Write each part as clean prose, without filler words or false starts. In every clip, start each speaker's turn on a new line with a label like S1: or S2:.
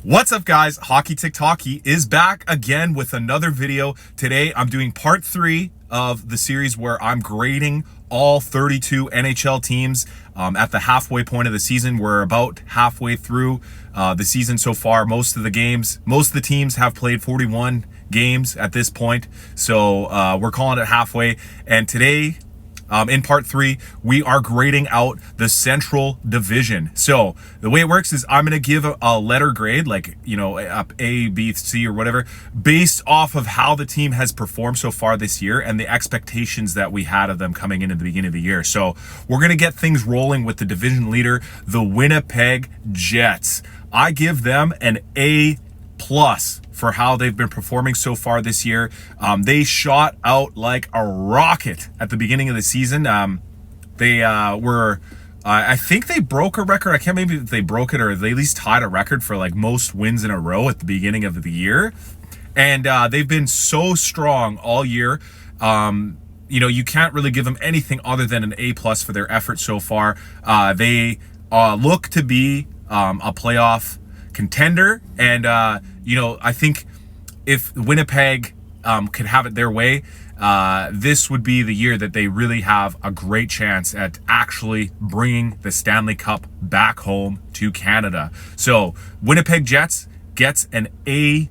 S1: What's up, guys? HockeyTikTockey is back again with another video. Today I'm doing part 3 of the series where I'm grading all 32 NHL teams at the halfway point of the season. We're about halfway through the season so far. Most of the teams have played 41 games at this point, so we're calling it halfway. And today, in part 3, we are grading out the Central Division. So the way it works is I'm going to give a letter grade, like, you know, up A, B, C, or whatever, based off of how the team has performed so far this year and the expectations that we had of them coming into the beginning of the year. So we're going to get things rolling with the division leader, the Winnipeg Jets. I give them an A+ for how they've been performing so far this year. They shot out like a rocket at the beginning of the season. They were, I think they broke a record. I can't remember if they broke it or they at least tied a record for like most wins in a row at the beginning of the year. And they've been so strong all year. You know, you can't really give them anything other than an A+ for their effort so far. They look to be a playoff contender, and you know, I think if Winnipeg could have it their way, this would be the year that they really have a great chance at actually bringing the Stanley Cup back home to Canada. So Winnipeg Jets gets an A+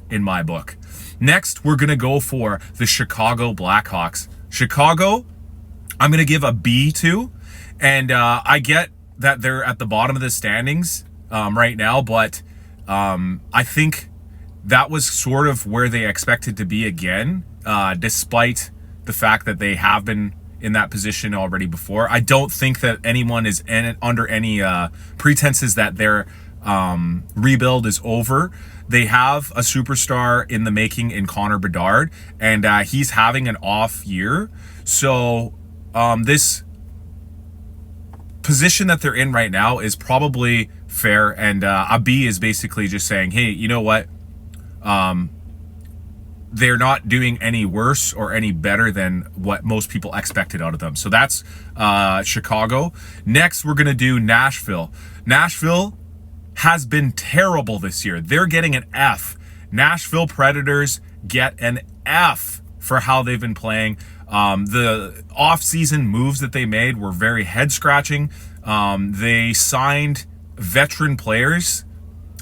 S1: in my book. Next, we're gonna go for the Chicago Blackhawks. Chicago, I'm gonna give a B to, and I get that they're at the bottom of the standings right now, but I think that was sort of where they expected to be again, despite the fact that they have been in that position already before. I don't think that anyone is under any pretenses that their rebuild is over. They have a superstar in the making in Connor Bedard, and he's having an off year. So this position that they're in right now is probably fair, and a B is basically just saying, hey, you know what, they're not doing any worse or any better than what most people expected out of them. So that's Chicago. Next, we're gonna do Nashville. Nashville has been terrible this year. They're getting an F. Nashville Predators get an F for how they've been playing. The off-season moves that they made were very head-scratching. They signed veteran players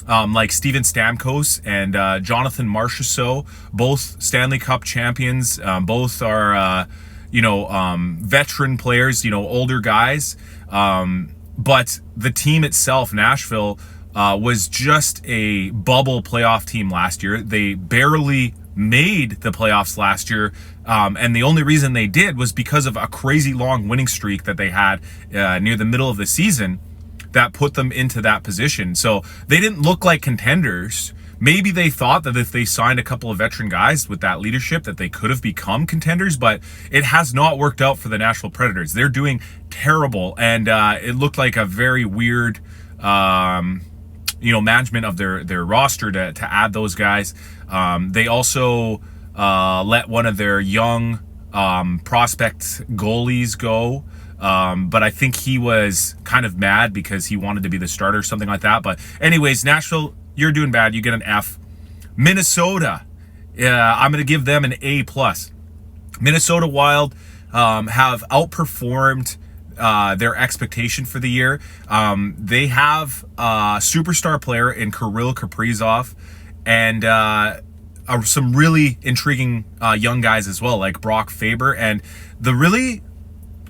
S1: like Steven Stamkos and Jonathan Marchessault, both Stanley Cup champions. Both are, veteran players, older guys. But the team itself, Nashville, was just a bubble playoff team last year. They barely made the playoffs last year, and the only reason they did was because of a crazy long winning streak that they had near the middle of the season that put them into that position. So they didn't look like contenders. Maybe they thought that if they signed a couple of veteran guys with that leadership that they could have become contenders, but it has not worked out for the Nashville Predators. They're doing terrible, and it looked like a very weird management of their roster to add those guys. They also let one of their young prospect goalies go. But I think he was kind of mad because he wanted to be the starter or something like that. But anyways, Nashville, you're doing bad. You get an F. Minnesota, I'm going to give them an A+. Minnesota Wild have outperformed their expectation for the year. They have a superstar player in Kirill Kaprizov, and some really intriguing young guys as well, like Brock Faber. And the really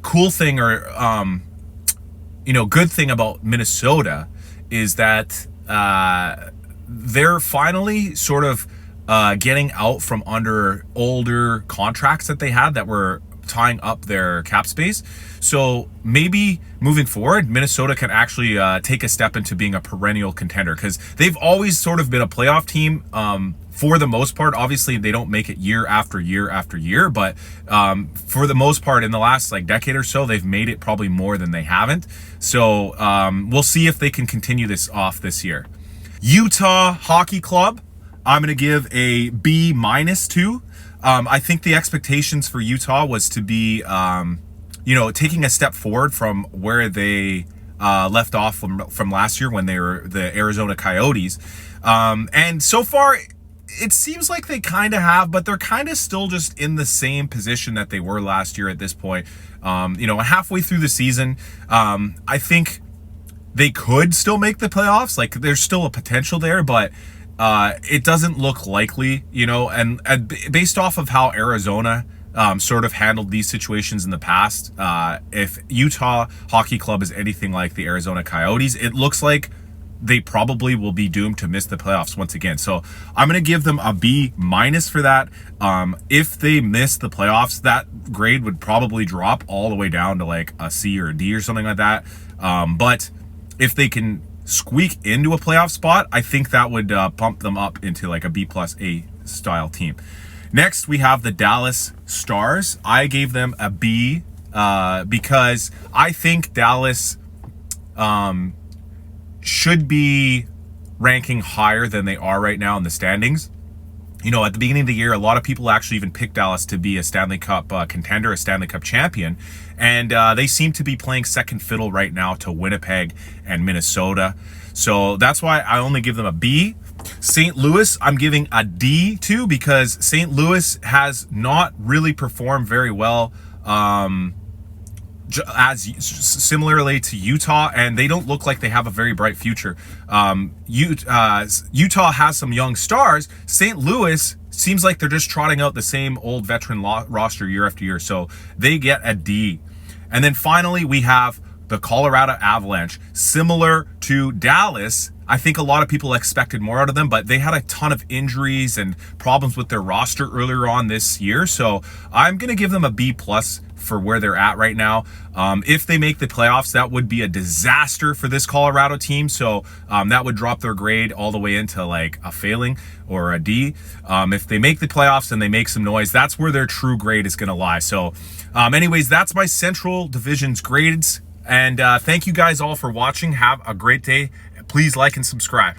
S1: cool thing, or good thing about Minnesota is that they're finally sort of getting out from under older contracts that they had that were tying up their cap space. So maybe moving forward, Minnesota can actually take a step into being a perennial contender, because they've always sort of been a playoff team for the most part. Obviously, they don't make it year after year after year, but for the most part, in the last decade or so, they've made it probably more than they haven't. So we'll see if they can continue this off this year. Utah Hockey Club, I'm going to give a B- to. I think the expectations for Utah was to be, taking a step forward from where they left off from last year when they were the Arizona Coyotes. And so far, it seems like they kind of have, but they're kind of still just in the same position that they were last year at this point. Halfway through the season, I think they could still make the playoffs. Like, there's still a potential there, but it doesn't look likely, and based off of how Arizona sort of handled these situations in the past, if Utah Hockey Club is anything like the Arizona Coyotes, it looks like they probably will be doomed to miss the playoffs once again. So I'm going to give them a B- for that. If they miss the playoffs, that grade would probably drop all the way down to like a C or a D or something like that. But if they can squeak into a playoff spot, I think that would pump them up into like a B+A style team. Next, we have the Dallas Stars. I gave them a B because I think Dallas should be ranking higher than they are right now in the standings. At the beginning of the year, a lot of people actually even picked Dallas to be a Stanley Cup contender, a Stanley Cup champion. And they seem to be playing second fiddle right now to Winnipeg and Minnesota. So that's why I only give them a B. St. Louis, I'm giving a D to, because St. Louis has not really performed very well as similarly to Utah, and they don't look like they have a very bright future. Utah has some young stars. St. Louis seems like they're just trotting out the same old veteran roster year after year, so they get a D. And then finally, we have the Colorado Avalanche. Similar to Dallas, I think a lot of people expected more out of them, but they had a ton of injuries and problems with their roster earlier on this year, so I'm going to give them a B+ for where they're at right now. If they make the playoffs, that would be a disaster for this Colorado team. So that would drop their grade all the way into like a failing or a D. If they make the playoffs and they make some noise, that's where their true grade is going to lie. So anyways, that's my Central Division's grades. And thank you guys all for watching. Have a great day. Please like and subscribe.